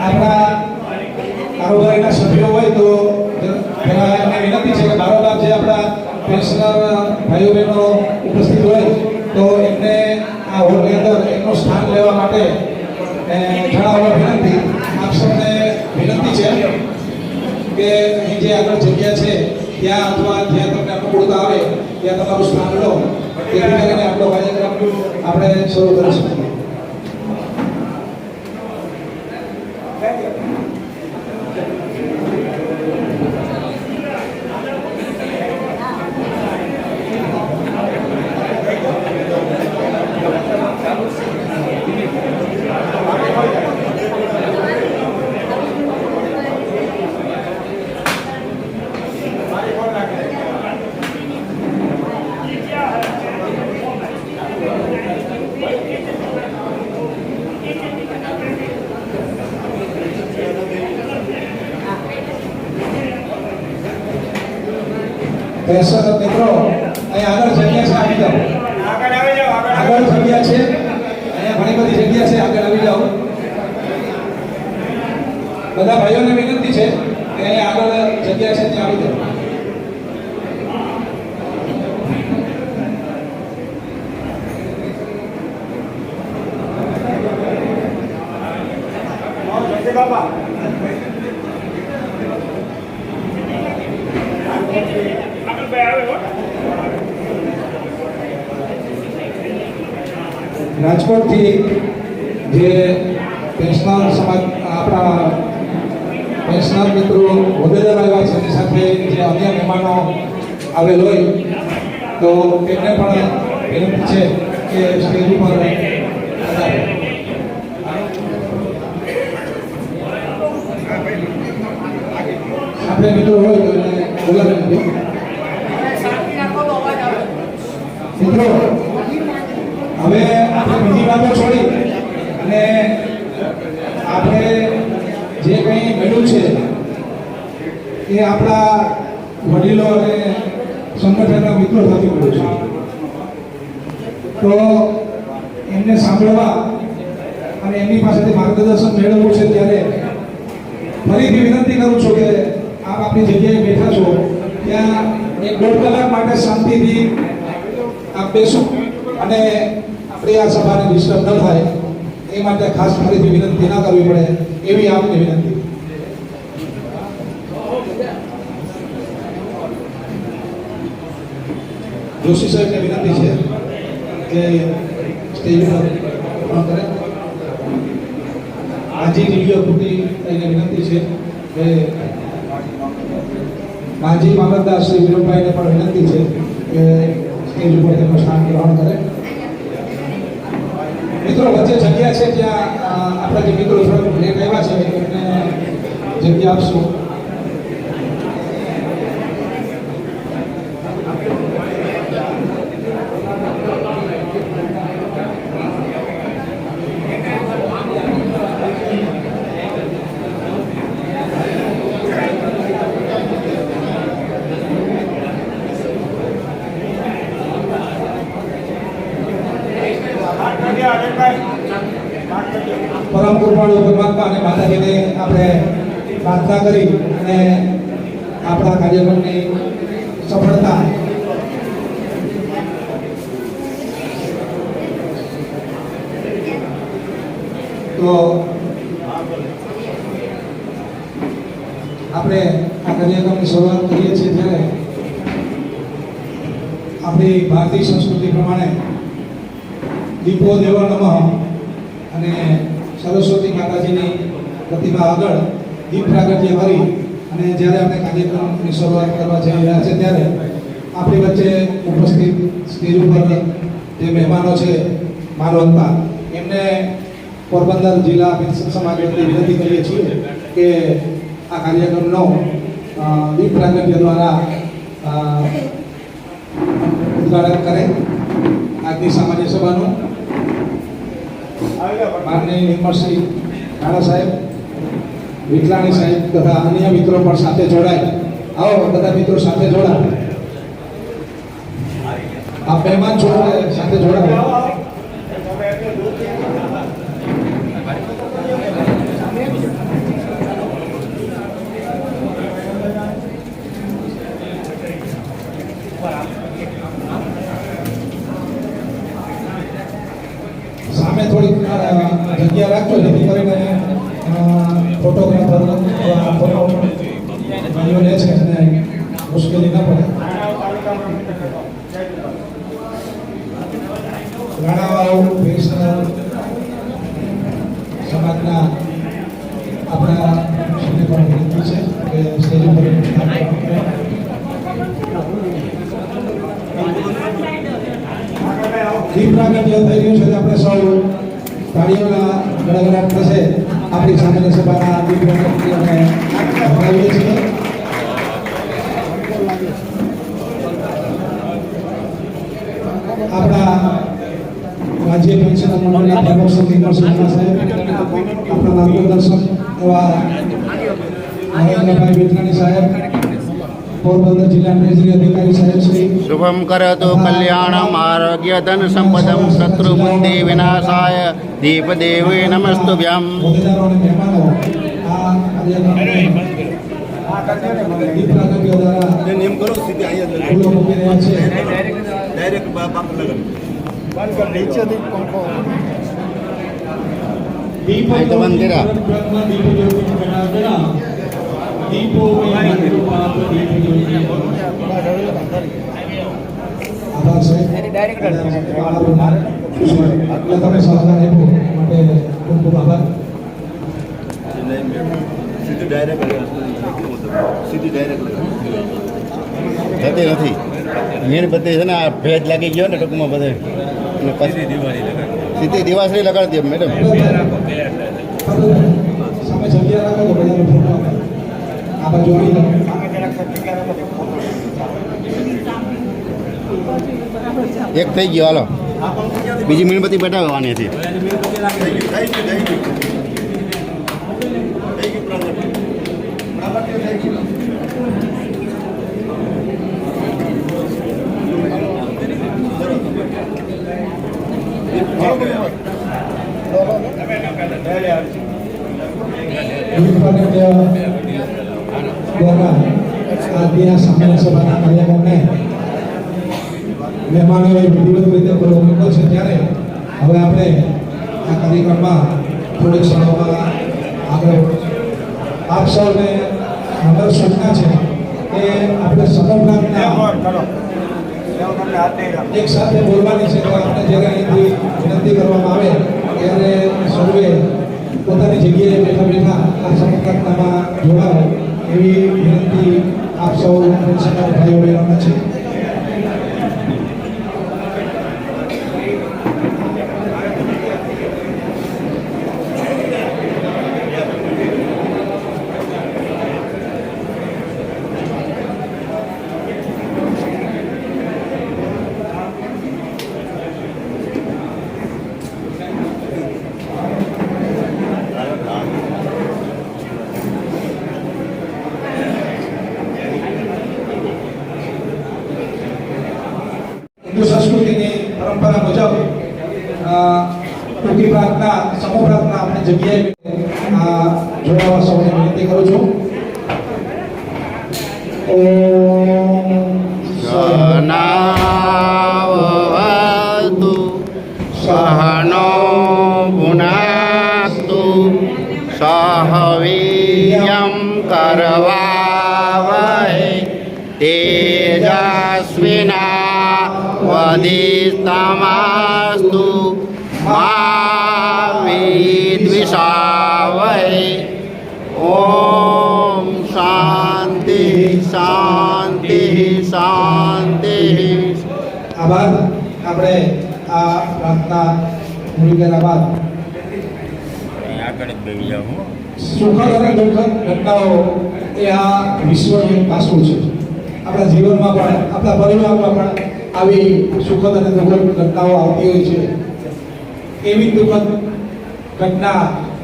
આપણા કારોબારીના સભ્યો હોય તો પહેલા એમને વિનંતી છે કે બારોબાર જે આપણા પેન્શનર ભાઈઓ બહેનો ઉપસ્થિત હોય તો એમને આ હોલની અંદર એમનું સ્થાન લેવા માટે જણાવવા વિનંતી. આપ સૌને વિનંતી છે કે અહીં જે આગળ જગ્યા છે ત્યાં અથવા જ્યાં તમને અનુકૂળતા આવે ત્યાં તમારું સ્થાન લો, જેથી કરીને આપણો કાર્યક્રમ આપણે શરૂ કરી શકીએ. પેન્શનર મિત્રો અહીં આગળ જગ્યા છે, આવી જાઓ. આગળ જગ્યા છે, અહીંયા ઘણી બધી જગ્યા છે, આગળ આવી જાઓ. બધા ભાઈઓને વિનંતી છે કે અહીંયા આગળ જગ્યા છે ત્યાં આવી જાઓ. બાબા રાજકોટથી જે પેન્શનર સમાજ આપણા પેન્શનર મિત્રો હોદ્દેદાર આવ્યા છે એની સાથે જે અન્ય મહેમાનો આવેલ હોય તો તેમને પણ વિનંતી છે કે સ્ટેજ ઉપર આપણે મિત્રો હોય તો એને બોલાવી દીધું. મિત્રો હવે આપણે બીજી વાતો છોડી અને આપણે જે કંઈ મળ્યું છે એ આપણા વડીલો અને સંગઠનના મિત્રો થતી મળ્યું છે, તો એમને સાંભળવા અને એમની પાસેથી માર્ગદર્શન મેળવવું છે. ત્યારે ફરીથી વિનંતી કરું છું કે આપ આપણી જગ્યાએ બેઠા છો ત્યાં 1-1.5 કલાક માટે શાંતિથી આપ બેસો અને આપણી આ સભાને ડિસ્ટર્બ ન થાય એ માટે ખાસ ફરીથી વિનંતી ના કરવી પડે એવી આપને વિનંતી. જોશી સાહેબને વિનંતી છે કે સ્ટેજ પર ફોન કરે. માજી ટીડીઓ કુટી એને વિનંતી છે કે માજી મામલતદાર શ્રી વિરમભાઈને પણ વિનંતી છે કે સ્ટેજ ઉપર તેમનું સ્થાન ગ્રહણ કરે. મિત્રો વચ્ચે જગ્યા છે ત્યાં આપણા જે મિત્રો થોડા લેટ આવ્યા છે એમને જગ્યા આપશું. પરમ કૃપાળુ પરમાત્મા અને માતાજીને આપણે પ્રાર્થના કરી અને આપણા કાર્યક્રમની સફળતા તો આપણે આ કાર્યક્રમની શરૂઆત કરીએ છીએ ત્યારે આપણી ભારતીય સંસ્કૃતિ પ્રમાણે દીપો દેવો નમઃ અને સરસ્વતી માતાજીની પ્રતિમા આગળ દીપ પ્રાગટ્ય કરી અને જ્યારે આપણે કાર્યક્રમની શરૂઆત કરવા જઈ રહ્યા છે ત્યારે આપણી વચ્ચે ઉપસ્થિત સ્ટેજ ઉપર જે મહેમાનો છે માનવતા એમને પોરબંદર જિલ્લા પેન્શન સમાજ વતી વિનંતી કરીએ છીએ કે આ કાર્યક્રમનો દીપ પ્રાગટ્ય દ્વારા ઉદ્ઘાટન કરે. આજની સામાન્ય સભાનું માનનીય નિર્મળશ્રી રાણા સાહેબ, વિકલાણી સાહેબ તથા અન્ય મિત્રો પણ સાથે જોડાય. આવો બધા મિત્રો સાથે જોડાય. આપ મહેમાન છો સાથે જોડાય. જગ્યા રાખજો જેથી કરીને ફોટોગ્રાફર ફોટો ભાઈઓ લે છે અને મુશ્કેલી ન પડે. રાણાવાવ વૈષ્ણવ સમાજના આપણા સૌને પણ વિનંતી છે કે સ્ટેજ ઉપર દીપ પ્રાગટ્ય થઈ રહ્યું છે. આપણે સૌ તાળીઓના ગડગડાટ થશે. આપણી સામાન્ય સભાના દીપ પ્રાગટ્યને વધાવીએ છીએ. આપણા રાજ્ય પેન્શન મંડળના પ્રમુખ શ્રી સાહેબ, આપણા માર્ગદર્શક એવા નરેન્દ્રભાઈ બેઠાણી સાહેબ, પોરબંદર જિલ્લા ટ્રેઝરી અધિકારી સાહેબ શ્રી શુભમ કરતો કલ્યાણમ આરોગ્ય ધન સંપદમ શત્રુ બુદ્ધિ વિનાશાય દીપદેવે નમસ્તુભ્યમ. હોદ્દેદારો અને મહેમાનો આ દીપ પ્રાગટ્ય દ્વારા નિયમ કરો સીધી અહીંયા ફૂલો મૂકી રહ્યા છે. ડાયરેક્ટ બાપ લગન દીપો તો બંધ કર્યા. દીપો જ્યોતિ જણાવડા દીપો આભાર સાહેબ. એટલે તમે સહકાર આપ્યો માટે ખૂબ ખૂબ આભાર. સીધી ડાયરેક્ટ સીધી ડાયરેક્ટ થતી નથી. મીણબત્તી છે ને આ ભેજ લાગી ગયો ને ટૂંકમાં બધે અને પછી સીધી દિવાસળી લગાડી દે મેડમ. સામે જગ્યા રાખો તો બધાનો ફોટો આ બાજુ આવી જાઓ. એક થઈ ગયો, હાલો બીજી મીણબત્તી બેઠાવવાની હતી. આજના સામાન્ય સભાના કાર્યક્રમને મહેમાનોએ વિધિવત રીતે પૂરો મૂક્યો છે. ત્યારે હવે આપણે આ કાર્યક્રમમાં થોડીક ક્ષણોમાં આગળ આપ સૌને નમ્ર સૂચના છે કે આપણે સમગ્રના એક સાથે બોલવાની છે. તો આપણે જ્યારે અહીંથી વિનંતી કરવામાં આવે ત્યારે સૌએ પોતાની જગ્યાએ બેઠા બેઠા આ સમગ્રતામાં જોડાઓ એવી વિનંતી આપ સૌ પેન્શનર ભાઈઓ બહેનોને છે. હિન્દુ સંસ્કૃતિની પરંપરા મુજબ ટૂંકી પ્રાર્થના, સમૂહ પ્રાર્થના આપણે જગ્યાએ જોડાવા સૌને વિનંતી કરું છું. સહનાવતુ સહનો ભુનાસ્તુ સહવીર્યં કરવાવહૈ તેજસ્વિના વધિસ્તમાસ્તુ મા વિદ્વિષાવહૈ. ઓમ શાંતિ શાંતિ શાંતિ. આભાર. આપણે આ પ્રાર્થના પૂરી કર્યા બાદ આગળ જ બેસી જાઉં. સુખદ અને દુઃખદ ઘટનાઓ એ આ વિશ્વનું એક પાસું છે. આપણા જીવનમાં પણ, આપણા પરિવારમાં પણ આવી સુખદ અને દુઃખદ ઘટનાઓ આવતી હોય છે. એવી દુઃખદ ઘટના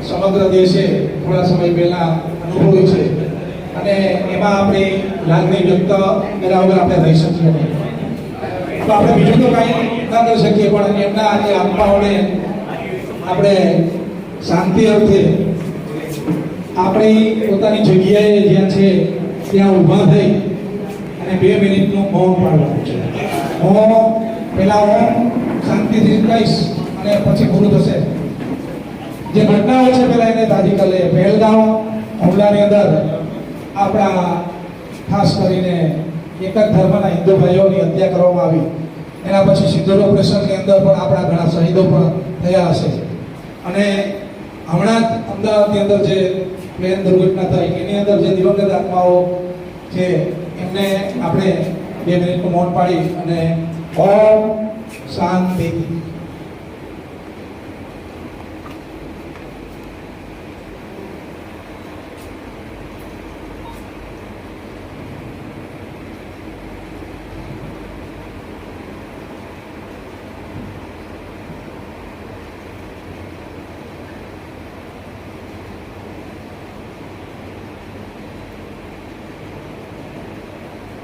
સમગ્ર દેશે થોડા સમય પહેલા અનુભવી છે અને એમાં આપણી લાગણી વ્યક્ત કર્યા વગર આપણે રહી શકીએ નહીં. તો આપણે બીજું તો કાંઈ ના કરી શકીએ, પણ એમના જે આત્માઓને આપણે શાંતિ અર્થે આપણી પોતાની જગ્યાએ જ્યાં છે ત્યાં ઊભા થઈ અને 2 મિનિટનું મૌન પાડવાનું છે. હું પહેલાં શાંતિથી કહીશ અને પછી પૂરું થશે. જે ઘટનાઓ છે પહેલા એને તાજી કરી લઈએ. પહેલગામ હુમલાની અંદર આપણા ખાસ કરીને એક જ ધર્મના હિન્દુ ભાઈઓની હત્યા કરવામાં આવી. એના પછી સિંદૂર ઓપરેશનની અંદર પણ આપણા ઘણા શહીદો પણ થયા હશે. અને હમણાં જ અમદાવાદની અંદર જે પ્લેન દુર્ઘટના થઈ એની અંદર જે દિવંગત આત્માઓ છે એમને આપણે 2 મિનિટનું મૌન પાડી અને ઓમ શાંતિ.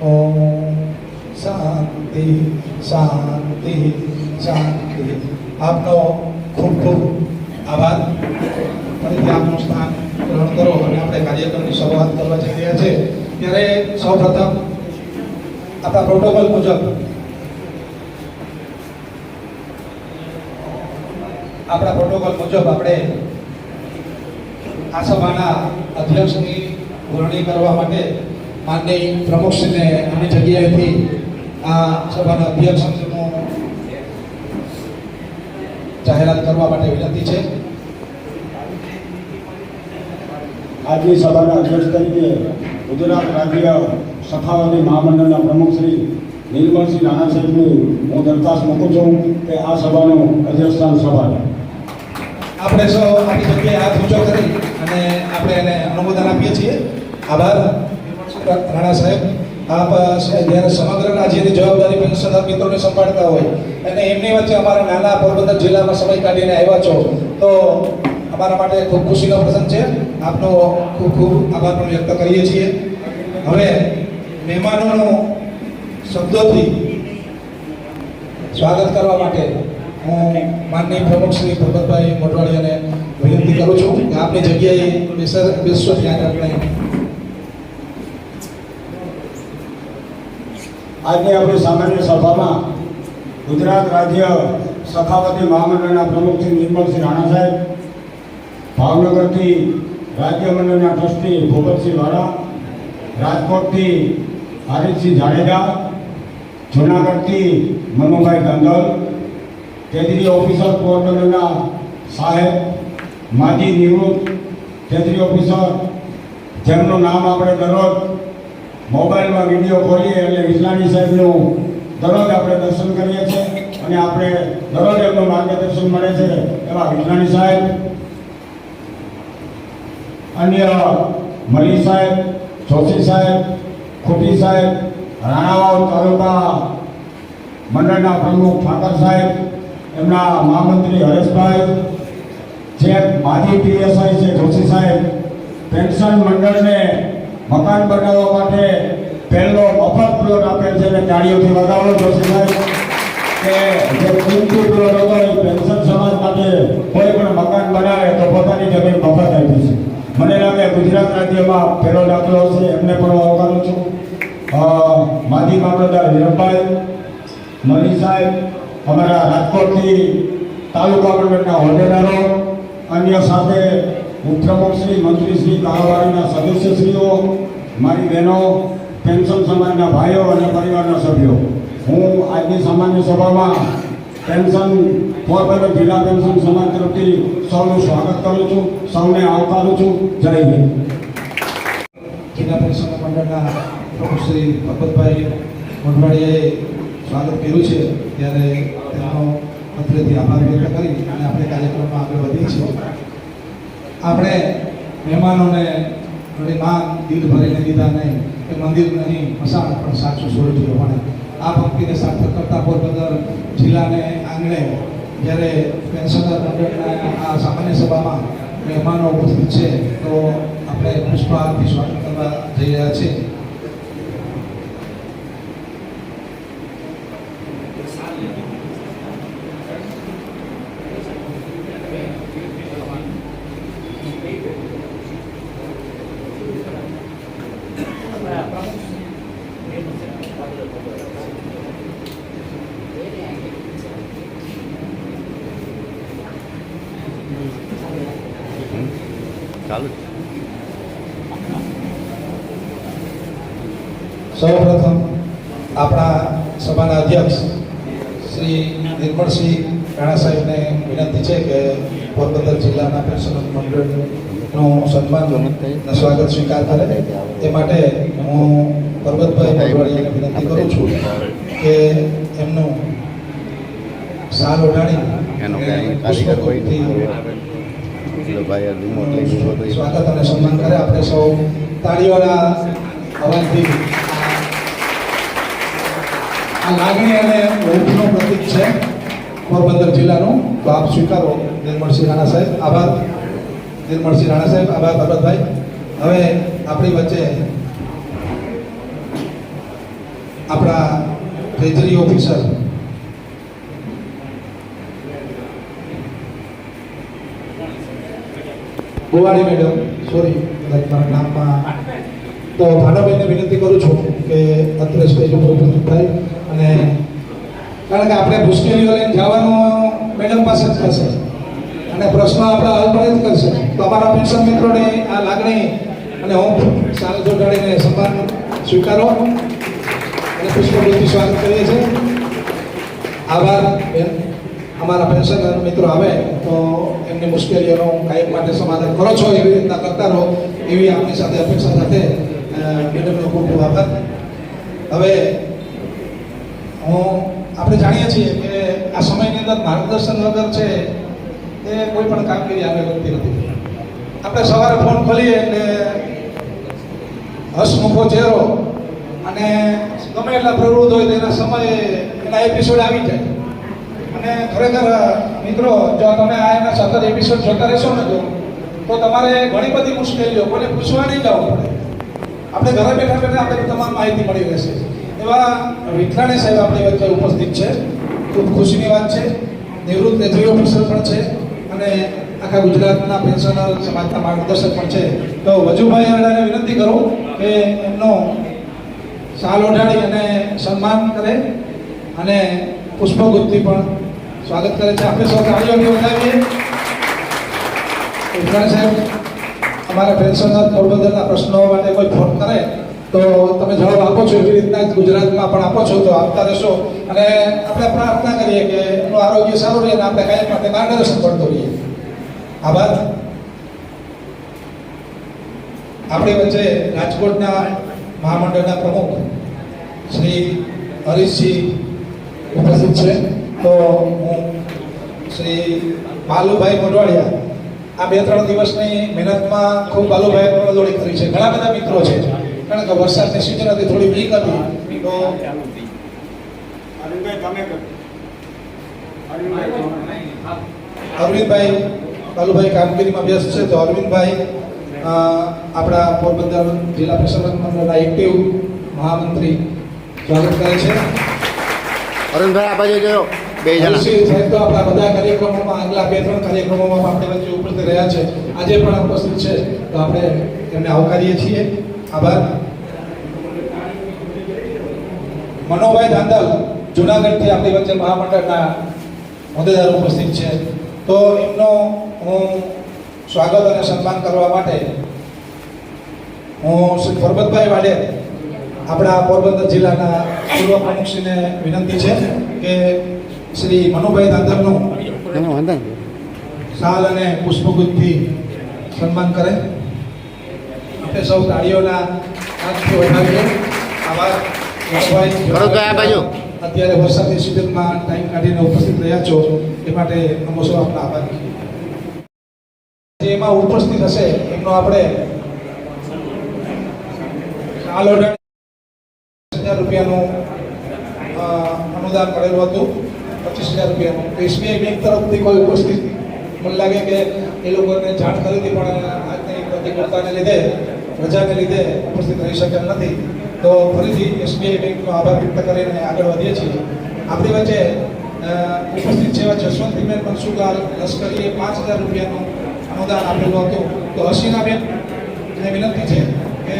ઓમ શાંતિ શાંતિ શાંતિ. આપનો ખૂબ ખૂબ આભાર. ફરીથી આપનું સ્થાન ગ્રહણ કરો અને આપણે કાર્યક્રમની શરૂઆત કરવા જઈ રહ્યા છે. ત્યારે સૌપ્રથમ આપણા પ્રોટોકોલ મુજબ આપણે આ સભાના અધ્યક્ષની વરણી કરવા માટે માનનીય પ્રમુખશ્રીને આની જગ્યાએથી આ સભાના અધ્યક્ષનું જાહેરાત કરવા માટે વિનંતી છે. આજની સભાના અધ્યક્ષ તરીકે ગુજરાત રાજ્ય સખાવતી મહામંડળના પ્રમુખ શ્રી નિર્મલસિંહ રાણા સાહેબની હું દરખાસ્ત મૂકું છું કે આ સભાનું અધ્યક્ષસ્થાન સંભાળે. આપણે સૌ આપણી જગ્યાએ હાથ ઊંચો કરી અને આપણે એને અનુમોદન આપીએ છીએ. આભાર રાણા સાહેબ. આપ જ્યારે સમગ્ર રાજ્યની જવાબદારી પેન્શનર મિત્રોને સંભાળતા હોય અને એમની વચ્ચે અમારા નાના પોરબંદર જિલ્લામાં સમય કાઢીને આવ્યા છો તો અમારા માટે ખૂબ ખુશીનો પ્રસંગ છે. આપનો ખૂબ ખૂબ આભાર પણ વ્યક્ત કરીએ છીએ. હવે મહેમાનોનું શબ્દોથી સ્વાગત કરવા માટે હું માનનીય પ્રમુખ શ્રી ભગતભાઈ મોઢવાડિયાને વિનંતી કરું છું કે આપની જગ્યાએ બેસશો ત્યાં આપણે આજની આપણી સામાન્ય સભામાં ગુજરાત રાજ્ય સખાવતી મહામંડળના પ્રમુખ શ્રી નિર્મલસિંહ રાણા સાહેબ, ભાવનગરથી રાજ્ય મંડળના ટ્રસ્ટી ભૂપતસિંહ વાળા, રાજકોટથી હારીતસિંહ જાડેજા, જૂનાગઢથી મનુભાઈ ગંદલ, કેન્દ્રીય ઓફિસર પોરબંદરના સાહેબ, માજી નિવૃત્ત કેન્દ્રીય ઓફિસર જેમનું નામ આપણે દરરોજ મોબાઈલમાં વિડીયો ખોલીએ એટલે વિજલાણી સાહેબનું દરરોજ આપણે દર્શન કરીએ છીએ અને આપણે દરરોજ એમનું માર્ગદર્શન મળે છે એવા વિજલાણી સાહેબ, અન્ય મલી સાહેબ, જોશી સાહેબ, ખુટી સાહેબ, રાણાવાવ તાલુકા મંડળના પ્રમુખ ઠાકર સાહેબ, એમના મહામંત્રી હરેશભાઈ, જે માજી પીએસઆઈ છે જોશી સાહેબ, પેન્શન મંડળને મકાન બનાવવા માટે પહેલો મફત પ્લોટ આપેલ છે અને તાળીઓથી વધાવો જોશી સાહેબ કે જે કિંમતી પ્લોટ હતો એ પેન્શન સમાજ માટે કોઈ પણ મકાન બનાવે તો પોતાની જમીન મફત આપી છે. મને લાગે ગુજરાત રાજ્યમાં પહેલો દાખલો છે. એમને પણ હું આવકારું છું. માજી મામલતદાર હિરણભાઈ, મની સાહેબ, અમારા રાજકોટથી તાલુકા મંડળના હોદ્દેદારો, અન્ય સાથે ઉપપ્રમુખશ્રી, મંત્રીશ્રી, કારોબારીના સદસ્યશ્રીઓ, મારી બહેનો, પેન્શન સમાજના ભાઈઓ અને પરિવારના સભ્યો, હું આજની સામાન્ય સભામાં પેન્શન પોરબંદર જિલ્લા પેન્શન સમાજ તરફથી સૌનું સ્વાગત કરું છું, સૌને આવકારું છું. જય હિન્દ. જિલ્લા પેન્શન મંડળના પ્રમુખ શ્રી ભગતભાઈ મોઢવાડિયાએ સ્વાગત કર્યું છે ત્યારે તેમનો અત્રેથી આભાર વ્યક્ત કરી અને આપણે કાર્યક્રમમાં આગળ વધીએ છીએ. આપણે મહેમાનોને ઘણી માંગ દિલ ભરીને દીધા નહીં કે મંદિર નહીં મસાણ પણ સાચું સ્વરૂપ મળે. આ પંક્તિને સાર્થક કરતા પોરબંદર જિલ્લાને આંગણે જ્યારે પેન્શનર મંડળના આ સામાન્ય સભામાં મહેમાનો ઉપસ્થિત છે તો આપણે પુષ્પાથી સ્વાગત કરવા જઈ રહ્યા છીએ. ચાલુ સૌપ્રથમ આપણા સભાના અધ્યક્ષ શ્રી નિર્મળસિંહ રાણા સાહેબને વિનંતી છે કે પોરબંદર જિલ્લાના પેન્શન મંડળનું સન્માન અને સ્વાગત સ્વીકાર કરે. તે માટે હું પરબતભાઈ મોઢવાડિયાને વિનંતી કરું છું કે એમનું શાલ ઓઢાડી એનો અને કાંઈ કારીગર હોય ને પુષ્પગુચ્છથી ભાઈ રિમોટ લઈ ગયો તો સ્વાગત અને સન્માન કરે. આપણે સૌ તાળીઓના અવાજથી આ લાગણી અને ઓળખનું પ્રતીક છે પોરબંદર જિલ્લાનું. તો આપ સ્વીકારો નિર્મળસિંહ રાણા સાહેબ. આભાર નિર્મળસિંહ રાણા સાહેબ. આભાર ભરતભાઈ. હવે આપણી વચ્ચે આપણા ટ્રેઝરી ઓફિસર ગોવાળી મેડમ, સોરી કદાચ મારા નામમાં, તો ભાનુબેનને વિનંતી કરું છું કે અત્રે સ્ટેજ ઉપર ઉપસ્થિત થાય. અને કારણ કે આપણે મુશ્કેલીઓ લઈને જવાનું મેડમ પાસે જ થશે અને પ્રશ્નો આપણા હલ પણ જ કરશે. તો અમારા પેન્શન મિત્રોની આ લાગણી અને હું સાલ જોડાડીને સન્માન સ્વીકારો અને પુષ્પગુચ્છથી સ્વાગત કરીએ છીએ. આભાર બેન. અમારા પેન્શન મિત્રો આવે તો એમની મુશ્કેલીઓનો કાયમ માટે સમાધાન કરો છો એવી રીતના કરતા રહો એવી આપણી સાથે અપેક્ષા સાથે મેડમનો ખૂબ ખૂબ આભાર. હવે આપણે જાણીએ છીએ કે આ સમયની અંદર માર્ગદર્શન વગર છે એ કોઈ પણ કામગીરી આગળ વધતી નથી. આપણે સવારે ફોન ખોલીએ એટલે હસમુખો ચહેરો અને ગમે એટલા પ્રવૃત્ત હોય તેના સમયે એના એપિસોડ આવી જાય. અને ખરેખર મિત્રો, જો તમે આ એના સતત એપિસોડ જોતા રહેશો ને તો તમારે ઘણી બધી મુશ્કેલીઓ કોઈને પૂછવા નહીં જવું પડે. આપણે ઘરે બેઠા બેઠા આપણે તમામ માહિતી મળી રહેશે. એવા વિઠલાણી સાહેબ આપણી વચ્ચે ઉપસ્થિત છે. ખૂબ ખુશીની વાત છે. નિવૃત્ત ટ્રેઝરી ઓફિસર પણ છે અને આખા ગુજરાતના પેન્શનર સમાજના માર્ગદર્શક પણ છે. તો વજુભાઈ અરડાને વિનંતી કરું કે એમનો શાલ ઓઢાડી અને સન્માન કરે અને પુષ્પગુચ્છથી પણ સ્વાગત કરે છે. આપણે સૌ તાળીઓથી વધાવીએ. વિઠલાણી સાહેબ, અમારા પેન્શનર પોરબંદરના પ્રશ્નો માટે કોઈ ફોન કરે તો તમે જવાબ આપો છો એવી રીતના જ ગુજરાતમાં પણ આપો છો. તો આપતા રહેશો અને આપણે પ્રાર્થના કરીએ કે એનું આરોગ્ય સારું રહે અને આપણે કાયમ માટે માર્ગદર્શન પડતો રહીએ. આભાર. આપણી વચ્ચે રાજકોટના મહામંડળના પ્રમુખ શ્રી હરીશજી ઉપસ્થિત છે. તો હું શ્રી બાલુભાઈ મોઢવાડિયા, આ 2-3 દિવસની મહેનતમાં ખૂબ બાલુભાઈ દોડી કરી છે. ઘણા બધા મિત્રો છે કારણ કે વરસાદની સિઝન હતી, થોડી વીક હતી. તો અરવિંદભાઈ બાલુભાઈ કામગીરીમાં વ્યસ્ત છે. તો અરવિંદભાઈ આપણા પોરબંદર જિલ્લા પેન્શન મંડળના એક્ટિવ મહામંત્રી સ્વાગત કરે છે. અરુણભાઈ આ બાજુ જોયો બે જણા સાહેબ તો આપણા બધા કાર્યક્રમોમાં, આગલા 2-3 કાર્યક્રમોમાં આપણે વચ્ચે ઉપસ્થિત રહ્યા છે. આજે પણ ઉપસ્થિત છે. તો આપણે એમને આવકારીએ છીએ. આભાર. મનોભાઈ ધાંધલ જુનાગઢથી આપણી વચ્ચે મહામંડળના હોદ્દેદાર ઉપસ્થિત છે. તો એમનો હું સ્વાગત અને સન્માન કરવા માટે હું શ્રી પરબતભાઈ વાડેર, આપણા પોરબંદર જિલ્લાના પૂર્વ પ્રમુખશ્રીને વિનંતી છે કે શ્રી મનુભાઈ ધાંધલનું શાલ અને પુષ્પગુચ્છથી સન્માન કરે. આપણે સૌ તાળીઓના હાથથી વધાવીએ. આભાર. અત્યારે વરસાદની સિઝનમાં ટાઈમ કાઢીને ઉપસ્થિત રહ્યા છો એ માટે અમે સૌ આપણા આભાર. જે એમાં ઉપસ્થિત હશે એમનો આપણે શાલ ઓઢાડી રૂપિયાનું અનુદાન મળેલું હતું, 25,000 રૂપિયાનું. તો SBI બેંક તરફથી કોઈ ઉપસ્થિત મને લાગે કે એ લોકોને જાણ કરી હતી પણ આજની પ્રતિકૂળતાને લીધે, રજાને લીધે ઉપસ્થિત રહી શક્યા નથી. તો ફરીથી SBI બેંકનો આભાર વ્યક્ત કરીને આગળ વધીએ છીએ. આપણી વચ્ચે ઉપસ્થિત છે જસવંતબેન મનસુખલાલ લશ્કરીએ 5,000 રૂપિયાનું અનુદાન આપેલું હતું. તો હસીનાબેનને વિનંતી છે કે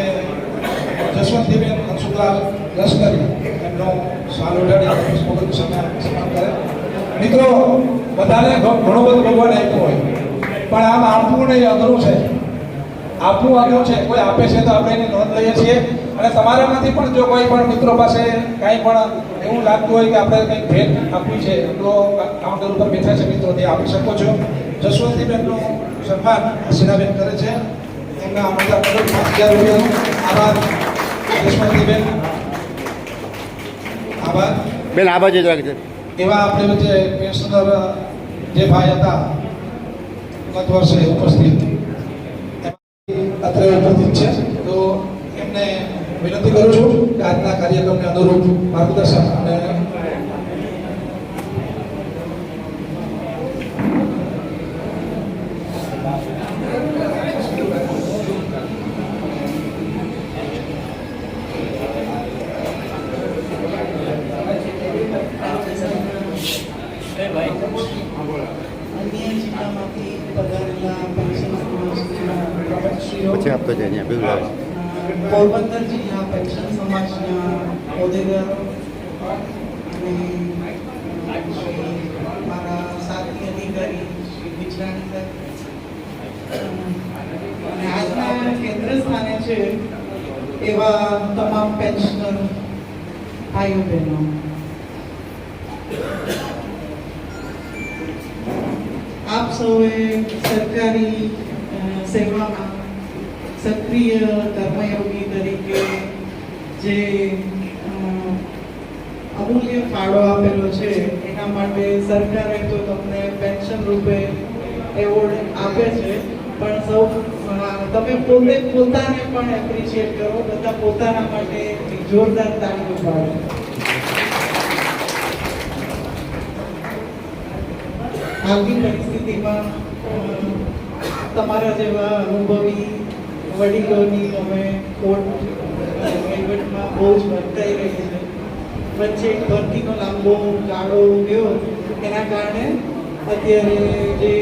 જસવંતબેન મનસુખલાલ લશ્કરી એમનો શાલ ઓઢાડી સન્માન કરે. મિત્રો, બધાને ઘણું બધું ભગવાન આપ્યું હોય પણ આમ આપવું નહીં અઘરું છે. આપવું આપ્યું છે, કોઈ આપે છે તો આપણે એની નોંધ લઈએ છીએ. અને તમારામાંથી પણ જો કોઈ પણ મિત્રો પાસે કાંઈ પણ એવું લાગતું હોય કે આપણે કંઈક ભેટ આપવી છે તો કાઉન્ટર ઉપર બેઠા છે મિત્રો, તે આપી શકો છો. જસવંતીબેનનું સન્માન હસીનાબેન કરે છે, એમના આમંત્રણ બદલ 5000 રૂપિયાનો આભાર. જસવંતીબેન આભાર. બેન આ બાજુ જ રાખજો. એવા આપણે વચ્ચે પેન્શનર જે ભાઈ હતા ગત વર્ષે ઉપસ્થિત અત્રે ઉપસ્થિત છે, તો એમને વિનંતી કરું છું કે આજના કાર્યક્રમને અનુરૂપ માર્ગદર્શન અને અન્ય જિલ્લામાંથી પધારેલા પેન્શન સમાજના પ્રમુખશ્રીઓ, પછી આપતો જાય અહીંયા બીજું લાવે. પોરબંદર જિલ્લા પેન્શન સમાજના હોદ્દેદારો અને મારા સાથી અધિકારી શ્રી બિજરાણી સાહેબ અને આજના કેન્દ્ર સ્થાને છે એવા તમામ પેન્શનર ભાઈઓ બહેનો, આપ સૌએ સરકારી સેવામાં સક્રિય કર્મયોગી તરીકે જે અમૂલ્ય ફાળો આપેલો છે એના માટે સરકારે તો તમને પેન્શન રૂપે એવોર્ડ આપે છે, પણ સૌ તમે પોતે પોતાને પણ એપ્રિશિએટ કરો, બધા પોતાના માટે જોરદાર તાળીઓ પાડો. હાલની પરિસ્થિતિમાં તમારા જેવા અનુભવી વડીલોની અમે કોર્ટ વહીવટમાં બહુ જ વર્તાઈ રહી છે. વચ્ચે એક ભરતીનો લાંબો ગાળો ગયો, એના કારણે અત્યારે જે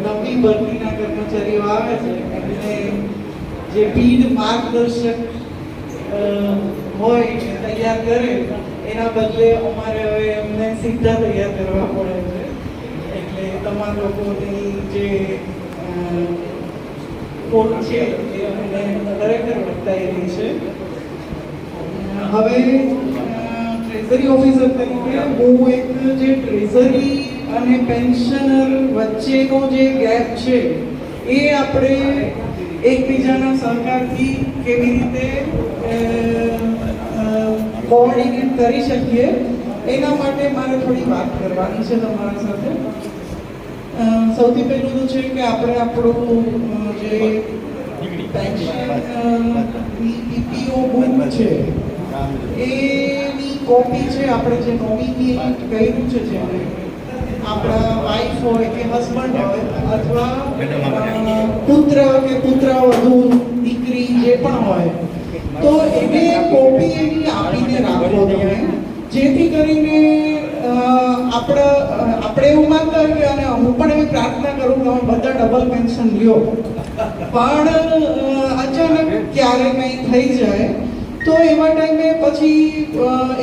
નવી ભરતીના કર્મચારીઓ આવે છે એમને જે પીડ માર્ગદર્શક હોય તૈયાર કરે એના બદલે અમારે હવે એમને સીધા તૈયાર કરવા પડે છે. એટલે તમારા લોકોની જે કોર્ટ છે એ અમને ખરેખર વર્તાઈ રહી છે. હવે ટ્રેઝરી ઓફિસર તરીકે હું એક જે ટ્રેઝરી અને પેન્શનર વચ્ચેનો જે ગેપ છે એ આપણે એકબીજાના સહકારથી કેવી રીતે કોઓર્ડિનેટ કરી શકીએ એના માટે મારે થોડી વાત કરવાની છે તમારા સાથે. સૌથી પહેલું તો છે કે આપણે આપણું જે પેન્શનની પીપીઓ બુક છે એની કોપી છે, આપણે જે નોમિની કર્યું છે, જેને આપણા વાઈફ હોય કે હસબન્ડ હોય અથવા પુત્ર કે પુત્રવધુ દીકરી જે પણ હોય તો એને કોપી એની આપીને રાખવો જોઈએ, જેથી કરીને આપણે એવું માનતા હોય કે અને હું પણ એવી પ્રાર્થના કરું કે તમે બધા ડબલ પેન્શન લ્યો, પણ અચાનક ક્યારે કંઈ થઈ જાય તો એવા ટાઈમે પછી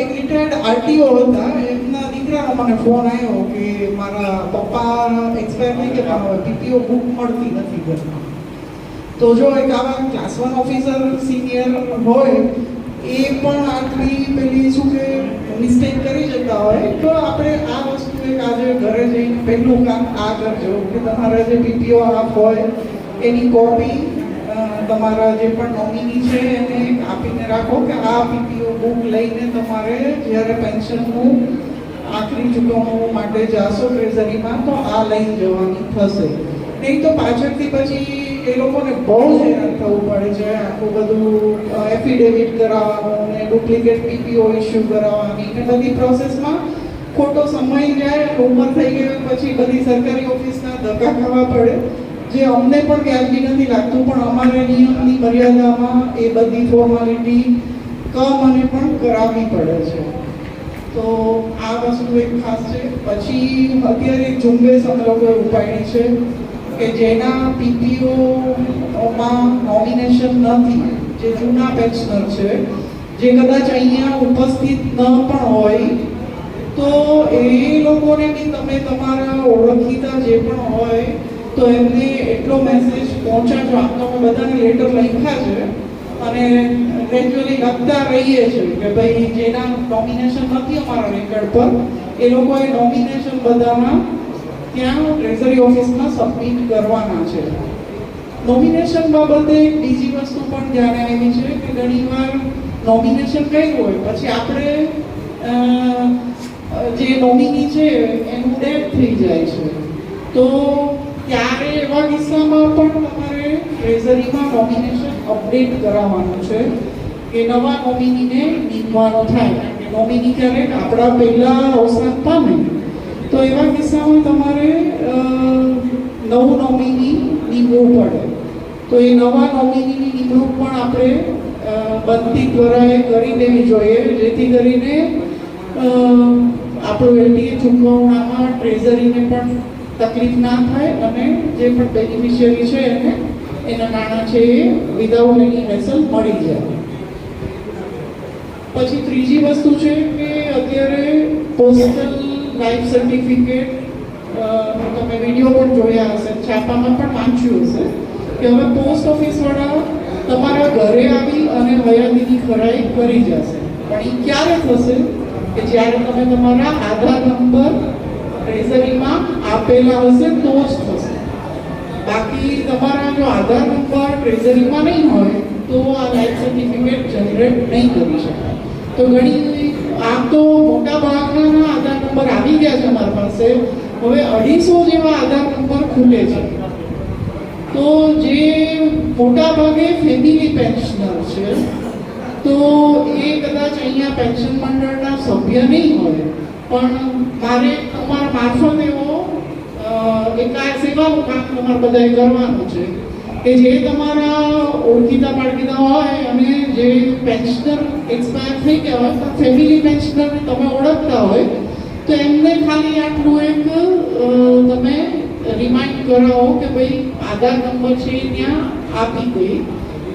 એક રિટાયર્ડ આરટીઓ હતા, એમના દીકરાનો મને ફોન આવ્યો કે મારા પપ્પા એક્સપાયર થઈ ગયા હોય, પીપીઓ બુક મળતી નથી ઘરમાં. તો જો એક આવા ક્લાસ 1 ઓફિસર સિનિયર હોય એ પણ આટલી પેલી શું કે મિસ્ટેક કરી જતા હોય તો આપણે આ વસ્તુ એક આજે ઘરે જઈને પહેલું કામ આ કરજો કે તમારા જે પીપીઓ આપ હોય એની કોપી તમારા જે પણ નોમિની છે એને આપીને રાખો કે આ પીપીઓ બુક લઈને તમારે જ્યારે પેન્શનનું આખરી ચૂકવણું માટે જાશો ટ્રેઝરીમાં તો આ લઈને જવાની થશે. નહીં તો પાછળથી પછી એ લોકોને બહુ જ હેરાન થવું પડે છે, આખું બધું એફિડેવિટ કરાવવાનું ને ડુપ્લિકેટ પીપીઓ ઇસ્યુ કરાવવાની ને બધી પ્રોસેસમાં ખોટો સમય જાય, ઉંમર થઈ ગઈ પછી બધી સરકારી ઓફિસના ધક્કા ખાવા પડે, જે અમને પણ વ્યાજબી નથી લાગતું, પણ અમારે નિયમની મર્યાદામાં એ બધી ફોર્માલિટી મને પણ કરાવવી પડે છે. તો આ વસ્તુ એક ખાસ છે. પછી અત્યારે એક ઝુંબેશ અમે લોકોએ ઉપાડી છે કે જેના પીપીઓમાં નોમિનેશન નથી, જે જૂના પેન્શનર છે, જે કદાચ અહીંયા ઉપસ્થિત ન પણ હોય, તો એ લોકોને બી તમે તમારા ઓળખીતા જે પણ હોય તો એમને એટલો મેસેજ પહોંચાડજો. આમ તો અમે બધાને લેટર લખ્યા છે અને ગ્રેજ્યુઅલી લખતા રહીએ છીએ કે ભાઈ જેના નોમિનેશન નથી અમારા રેકર્ડ પર એ લોકોએ નોમિનેશન બધાના ત્યાં ટ્રેઝરી ઓફિસમાં સબમિટ કરવાના છે. નોમિનેશન બાબતે એક બીજી વસ્તુ પણ ધ્યાને આવી છે કે ઘણીવાર નોમિનેશન કર્યું હોય પછી આપણે જે નોમિની છે એનું ડેથ થઈ જાય છે તો ત્યારે એવા કિસ્સામાં પણ તમારે ટ્રેઝરીમાં નોમિનેશન અપડેટ કરાવવાનું છે કે નવા નોમિનીને નીમવાનો થાય. નોમિની ક્યારેક આપણા પહેલાં અવસાન પામે તો એવા કિસ્સામાં તમારે નવું નોમિની નીમવું પડે. તો એ નવા નોમિનીની નિમણૂક પણ આપણે બનતી ત્વરાએ કરી દેવી જોઈએ જેથી કરીને આપણું એલટીએ ચૂકવણામાં ટ્રેઝરીને પણ તકલીફ ના થાય અને જે પણ બેનિફિશિયરી છે એને એના નાણાં છે એ વિધાઉટ એની હેસલ મળી જાય. પછી ત્રીજી વસ્તુ છે કે અત્યારે પોસ્ટલ લાઈફ સર્ટિફિકેટ તમે વિડીયો પણ જોયા હશે, છાપામાં પણ વાંચ્યું હશે કે હવે પોસ્ટ ઓફિસવાળા તમારા ઘરે આવી અને હયાતીની ખરાઈ કરી જશે. પણ એ ક્યારે થશે કે જ્યારે તમે તમારા આધાર નંબર ટ્રેઝરીમાં આપેલા હશે તો જ થશે. બાકી તમારા જો આધાર નંબર ટ્રેઝરીમાં નહીં હોય તો આ લાઈફ સર્ટિફિકેટ જનરેટ નહીં કરી શકાય. તો ઘણી આમ તો મોટા ભાગના આધાર નંબર આવી ગયા છે અમારી પાસે, હવે 250 જેવા આધાર નંબર ખુલે છે. તો જે મોટા ભાગે ફેમિલી પેન્શનર છે તો એ કદાચ અહીંયા પેન્શન મંડળના સભ્ય નહીં હોય પણ મારે તમારા મારફત એવો એક આ સેવાનું કામ તમારે બધાએ કરવાનું છે કે જે તમારા ઓળખીતા પાળખીતા હોય અને જે પેન્શનર એક્સપાયર થઈ ગયા હોય પણ ફેમિલી પેન્શનરને તમે ઓળખતા હોય તો એમને ખાલી આટલું એક તમે રિમાઇન્ડ કરાવો કે ભાઈ આધાર નંબર છે ત્યાં આપી દે.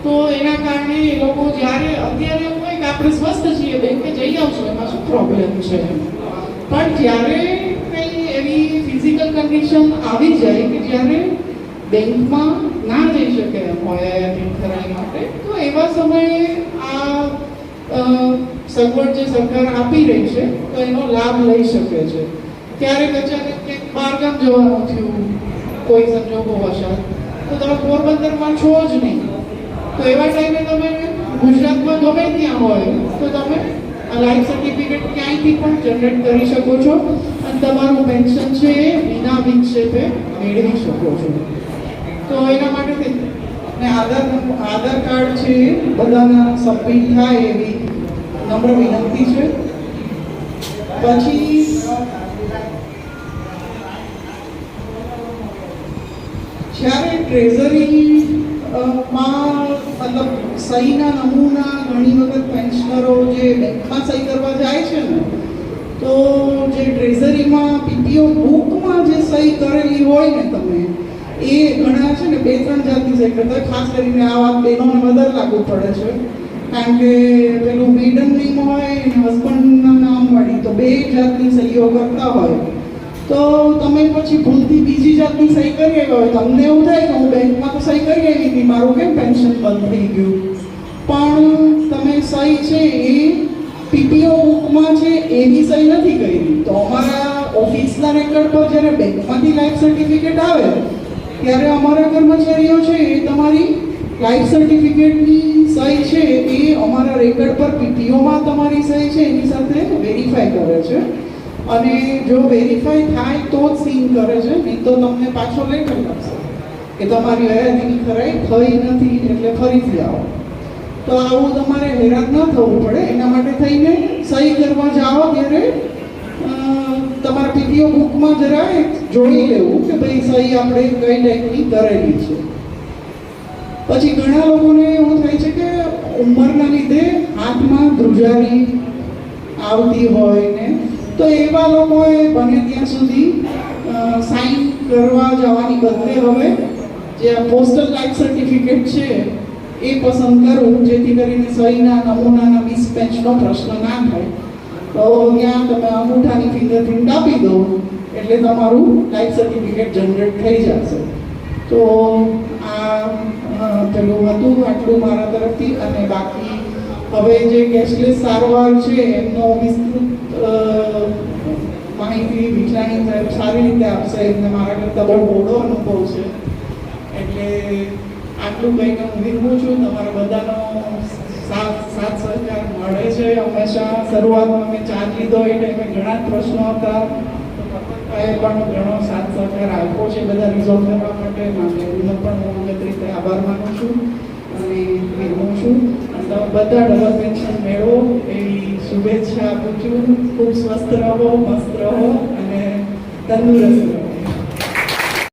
તો એના કારણે એ લોકો જ્યારે અત્યારે એવું હોય કે આપણે સ્વસ્થ છીએ બેંકે જઈ આવશું એમાં શું પ્રોબ્લેમ છે, પણ જ્યારે કંઈ એવી ફિઝિકલ કન્ડિશન આવી જાય કે જ્યારે બેંકમાં ના જઈ શકે એમ હોય ખરાઈ માટે તો એવા સમયે આ સગવડ જે સરકાર આપી રહી છે તો એનો લાભ લઈ શકે છે. ક્યારેક અચાનક ક્યાંક બહારગામ જવાનું થયું કોઈ સંજોગો વસાત તો તમે પોરબંદરમાં છો જ નહીં તો એવા ટાઈમે તમે ગુજરાતમાં ગમે ત્યાં હોય તો તમે આ લાઈફ સર્ટિફિકેટ ક્યાંયથી પણ જનરેટ કરી શકો છો અને તમારું પેન્શન છે એ વિના વિક્ષેપે મેળવી શકો છો. તો એના માટે ને આધાર કાર્ડ છે બધાના સબમિટ થાય એવી નમ્ર વિનંતી છે. પછી જ્યારે ટ્રેઝરીમાં મતલબ સહીના નમૂના ઘણી વખત પેન્શનરો જે બેંકમાં સહી કરવા જાય છે ને તો જે ટ્રેઝરીમાં પીપીઓ બુકમાં જે સહી કરેલી હોય ને તમે એ ઘણા છે ને 2-3 જાતની સહી કરતા હોય. ખાસ કરીને આ વાત બહેનોને વધારે લાગુ પડે છે કારણ કે પેલું મેડન નેમ હોય અને હસબન્ડના નામવાળી તો 2 જાતની સહીઓ કરતા હોય તો તમે પછી ભૂલથી બીજી જાતની સહી કરી આવ્યા હોય તમને એવું થાય કે હું બેંકમાં તો સહી કરી આવી હતી મારું કેમ પેન્શન બંધ થઈ ગયું, પણ તમે સહી છે એ પીપીઓ બુકમાં છે એની સહી નથી કરી. તો અમારા ઓફિસના રેકર્ડ પર જ્યારે બેંકમાંથી લાઈફ સર્ટિફિકેટ આવે ત્યારે અમારા કર્મચારીઓ છે એ તમારી લાઈફ સર્ટિફિકેટની સહી છે એ અમારા રેકર્ડ પર પીપીઓમાં તમારી સહી છે એની સાથે વેરીફાઈ કરે છે અને જો વેરીફાઈ થાય તો જ સીન કરે છે, નહીં તો તમને પાછો લેટર આપશે કે તમારી હયાતીની ખરાઈ થઈ નથી એટલે ફરીથી આવો. તો આવું તમારે હેરાન ન થવું પડે એના માટે થઈને સહી કરવા જાઓ ત્યારે તમારા પીપીઓ બુકમાં જરા જોઈ લેવું કે ભાઈ સહી આપણે કઈ ટાઈપની કરેલી છે. પછી ઘણા લોકોને એવું થાય છે કે ઉંમરના લીધે હાથમાં ધ્રુજારી આવતી હોય ને તો એવા લોકોએ બને ત્યાં સુધી સાઇન કરવા જવાની બદલે હવે જે આ પોસ્ટલ લાઈફ સર્ટિફિકેટ છે એ પસંદ કરવું જેથી કરીને સહીના નમૂનાના મિસમેચનો પ્રશ્ન ના થાય. તો ત્યાં તમે અંગૂઠાની ફિંગરપ્રિન્ટ આપી દો એટલે તમારું લાઈફ સર્ટિફિકેટ જનરેટ થઈ જશે. તો આ પેલું હતું આટલું મારા તરફથી. અને બાકી હવે જે કેશલેસ સારવાર છે એમનો વિસ્તૃત માહિતી વિજ્ઞાની સાહેબ સારી રીતે આપશે. એમને મારા કરતાં બહુ મોડો અનુભવ છે, એટલે આટલું કહીને હું વિરમું છું. તમારા બધાનો સાથ સહકાર મળે છે હંમેશા. શરૂઆતમાં મેં ચાર્જ લીધો એ ટાઈમે ઘણા જ પ્રશ્નો હતા, એ પણ ઘણો સાથ સહકાર આપ્યો છે બધા રિઝોલ્વ કરવા માટે. એમનો પણ હું અંગત રીતે આભાર માનું છું અને વિરમું છું. અને તમે બધા ડબલ પેન્શન મેળવો એવી શુભેચ્છા આપું છું. ખૂબ સ્વસ્થ રહો, મસ્ત રહો અને તંદુરસ્ત રહો.